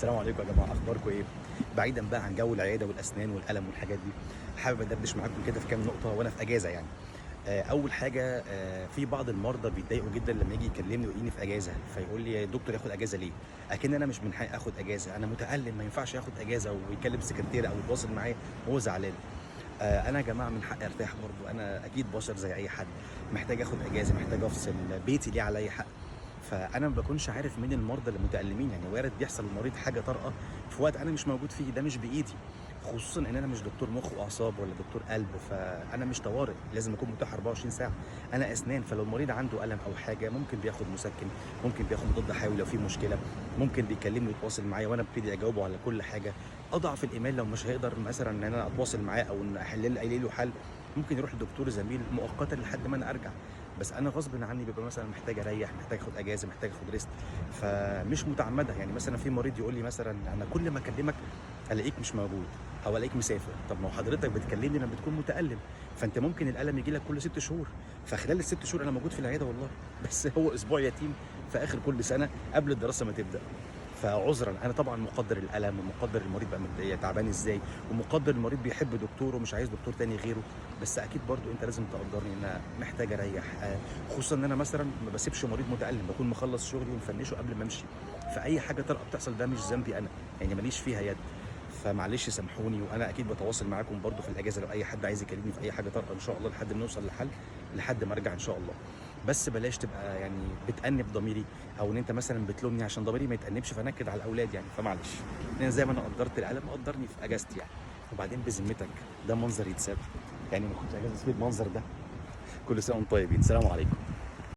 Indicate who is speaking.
Speaker 1: السلام عليكم يا جماعه، اخباركم ايه؟ بعيدا بقى عن جو العياده والاسنان والالم والحاجات دي، حابب ادردش معاكم كده في كام نقطه وانا في اجازه يعني. اول حاجه، في بعض المرضى بيتضايقوا جدا لما يجي يكلمني ويلاقيني في اجازه، فيقول لي يا دكتور ياخد اجازه ليه؟ اكن انا مش من حقي اخد اجازه، انا متالم ما ينفعش ياخد اجازه، ويكلم سكرتيره او يتواصل معايا وهو زعلان. انا يا جماعه من حقي ارتاح برضه، انا اكيد بشر زي اي حد، محتاج اخد اجازه، محتاج افصل، بيتي ليه عليا حق. فانا ما باكونش عارف مين المرضى المتالمين، يعني وارد بيحصل للمريض حاجه طارئه في وقت انا مش موجود فيه، ده مش بايدي. خصوصا ان انا مش دكتور مخ واعصاب ولا دكتور قلب، فانا مش طوارئ لازم اكون متاح 24 ساعه. انا اسنان، فلو المريض عنده الم او حاجه ممكن بياخد مسكن، ممكن بياخد مضاد حيوي لو في مشكله، ممكن بيكلمني ويتواصل معايا وانا ابتدي اجاوبه على كل حاجه. اضعف الايمان لو مش هيقدر مثلا ان انا اتواصل معاه او ان احل له حل، ممكن يروح لدكتور زميل مؤقتا لحد ما انا ارجع. بس انا غصب عني بيبقى مثلا محتاج اريح، محتاج اخد اجازه، محتاج اخد ريست. فمش متعمده، يعني مثلا في مريض يقول لي مثلا انا كل ما اكلمك الاقيك مش موجود او الاقيك مسافر. طب ما هو حضرتك بتكلمني لما بتكون متالم، فانت ممكن الالم يجي لك كل 6 شهور، فخلال الست شهور انا موجود في العياده والله. بس هو اسبوع يتيم في اخر كل سنه قبل الدراسه ما تبدا. فعذرا، انا طبعا مقدر الالم ومقدر المريض بقى تعبان ازاي، ومقدر المريض بيحب دكتور ومش عايز دكتور تاني غيره. بس اكيد برضو انت لازم تقدرني ان انا محتاج اريح، خصوصا ان انا مثلا ما بسيبش مريض متالم، بكون مخلص شغلي ومفنشه قبل ما امشي. فاي حاجه طارئه بتحصل ده مش ذنبي انا، يعني ماليش فيها يد. فمعلش سامحوني، وانا اكيد بتواصل معاكم برضو في الاجازه لو اي حد عايز يكلمني في اي حاجه طارئه ان شاء الله لحد ما نوصل لحل، لحد ما ارجع ان شاء الله. بس بلاش تبقى يعني بتأنب ضميري، او ان انت مثلا بتلومني عشان ضميري ما يتأنبش فنكد على الاولاد يعني. فمعلش، لان زي ما انا قدرت الالم قدرني في اجازتي يعني. وبعدين بذمتك ده منظر يتساب؟ يعني ما كنت اجازه اسيب المنظر ده؟ كل سنه وانتم طيبين، سلام عليكم.